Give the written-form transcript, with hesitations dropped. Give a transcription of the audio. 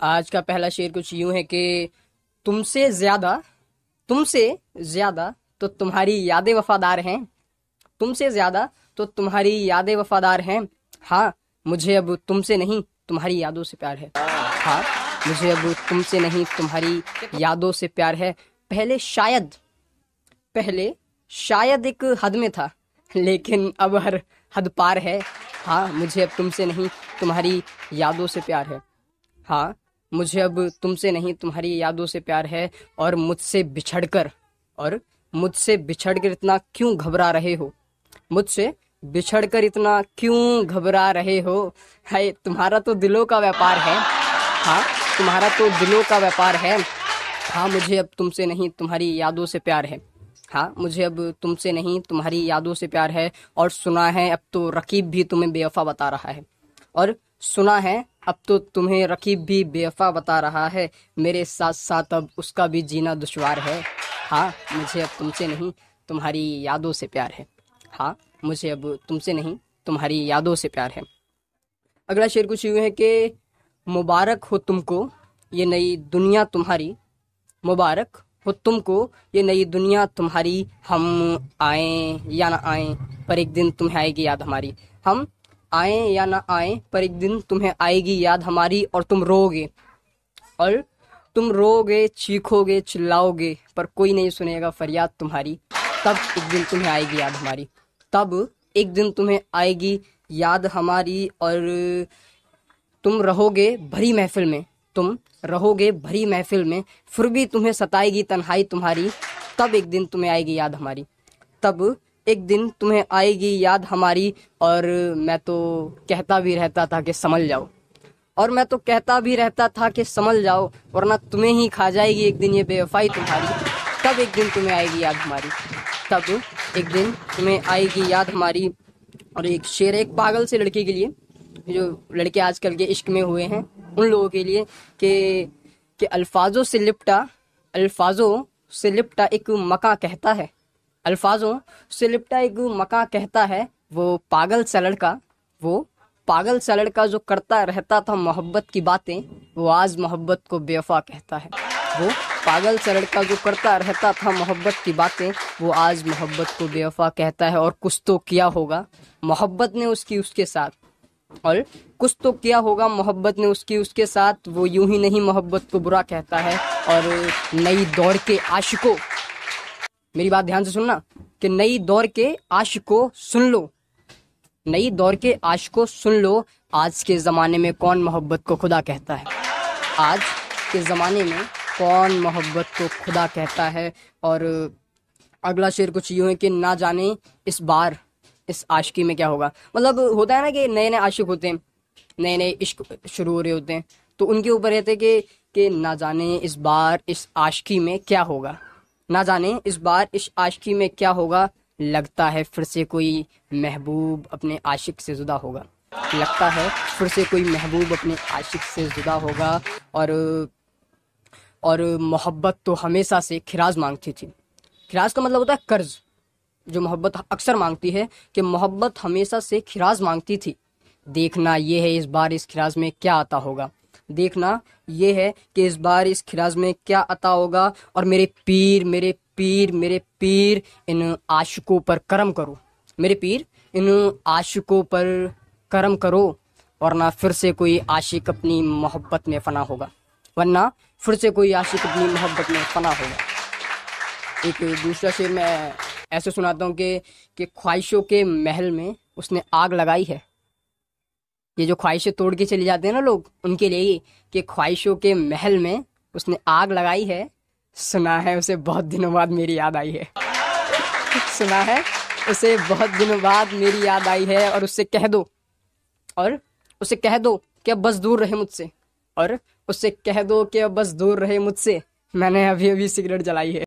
आज का पहला शेर कुछ यूं है कि तुमसे ज्यादा तुमसे ज्यादा तो तुम्हारी यादें वफादार हैं। तुमसे ज्यादा तो तुम्हारी यादें वफादार हैं। हाँ, मुझे अब तुमसे नहीं तुम्हारी यादों से प्यार है। हाँ, मुझे अब तुमसे नहीं तुम्हारी यादों से प्यार है। पहले शायद एक हद में था, लेकिन अब हर हद पार है। हाँ, मुझे अब तुमसे नहीं तुम्हारी यादों से प्यार है। हाँ, मुझे अब तुमसे नहीं तुम्हारी यादों से प्यार है। और मुझसे बिछड़कर इतना क्यों घबरा रहे हो? मुझसे बिछड़कर इतना क्यों घबरा रहे हो? है तुम्हारा तो दिलों का व्यापार है। हाँ, तुम्हारा तो दिलों का व्यापार है। हाँ, मुझे अब तुमसे नहीं तुम्हारी यादों से प्यार है। हाँ, मुझे अब तुमसे नहीं तुम्हारी यादों से प्यार है। और सुना है अब तो रकीब भी तुम्हें बेवफा बता रहा है। और सुना है अब तो तुम्हें रकीब भी बेवफा बता रहा है। मेरे साथ साथ अब उसका भी जीना दुश्वार है। हाँ, मुझे अब तुमसे नहीं तुम्हारी यादों से प्यार है। हाँ, मुझे अब तुमसे नहीं तुम्हारी यादों से प्यार है। अगला शेर कुछ यूं है कि मुबारक हो तुमको ये नई दुनिया तुम्हारी। मुबारक हो तुमको ये नई दुनिया तुम्हारी। हम आए या ना आए पर एक दिन तुम्हें आएगी याद हमारी। हम आए या ना आए पर एक दिन तुम्हें आएगी याद हमारी। और तुम रोगे चीखोगे चिल्लाओगे पर कोई नहीं सुनेगा फरियाद तुम्हारी। तब एक दिन तुम्हें आएगी याद हमारी। तब एक दिन तुम्हें आएगी याद हमारी। और तुम रहोगे भरी महफिल में। तुम रहोगे भरी महफिल में फिर भी तुम्हें सताएगी तन्हाई तुम्हारी। तब एक दिन तुम्हें आएगी याद हमारी। तब एक दिन तुम्हें आएगी याद हमारी। और मैं तो कहता भी रहता था कि संभल जाओ। और मैं तो कहता भी रहता था कि संभल जाओ, वरना तुम्हें ही खा जाएगी एक दिन ये बेवफाई तुम्हारी। तब एक दिन तुम्हें आएगी याद हमारी। तब एक दिन तुम्हें आएगी याद हमारी। और एक शेर है एक पागल से लड़के के लिए, जो लड़के आजकल के इश्क में हुए हैं उन लोगों के लिए, कि अल्फाजों से लिपटा एक मका कहता है। अल्फाजों से लिपटा एक मका कहता है। वो पागल सा लड़का जो करता रहता था मोहब्बत की बातें, वो आज मोहब्बत को बेवफा कहता है। वो पागल सा लड़का जो करता रहता था मोहब्बत की बातें, वो आज मोहब्बत को बेवफा कहता है। और कुछ तो किया होगा मोहब्बत ने उसके साथ। और कुछ तो किया होगा मोहब्बत ने उसके साथ। वो यूं ही नहीं मोहब्बत को बुरा कहता है। और नई दौर के आशिकों, मेरी बात ध्यान से सुनना, कि नई दौर के आशिकों सुन लो। नई दौर के आशिकों सुन लो, आज के ज़माने में कौन मोहब्बत को खुदा कहता है। आज के ज़माने में कौन मोहब्बत को खुदा कहता है। और अगला शेर कुछ यूं है कि ना जाने इस बार इस आशिकी में क्या होगा। मतलब होता है ना कि नए नए आशिक होते हैं, नए नए इश्क शुरू हो रहे होते हैं, तो उनके ऊपर रहते हैं कि ना जाने इस बार इस आशिकी में क्या होगा। ना जाने इस बार इस आशिकी में क्या होगा। लगता है फिर से कोई महबूब अपने आशिक से जुदा होगा। लगता है फिर से कोई महबूब अपने आशिक से जुदा होगा। और मोहब्बत तो हमेशा से खिराज मांगती थी। खिराज का मतलब होता है कर्ज, जो मोहब्बत अक्सर मांगती है, कि मोहब्बत हमेशा से खिराज मांगती थी। देखना ये है इस बार इस खिराज में क्या आता होगा। देखना ये है कि इस बार इस खिराज में क्या अता होगा। और मेरे पीर इन आशिकों पर करम करो। मेरे पीर इन आशिकों पर करम करो, वरना फिर से कोई आशिक अपनी मोहब्बत में फना होगा। एक दूसरा शेर मैं ऐसे सुनाता हूँ कि ख्वाहिशों के महल में उसने आग लगाई है। ये जो ख्वाहिशें तोड़ के चले जाते हैं ना लोग, उनके लिए कि ख्वाहिशों के महल में उसने आग लगाई है। सुना है उसे बहुत दिनों बाद मेरी याद आई है। सुना है उसे बहुत दिनों बाद मेरी याद आई है। और उसे कह दो कि अब बस दूर रहे मुझसे। मैंने अभी अभी सिगरेट जलाई है।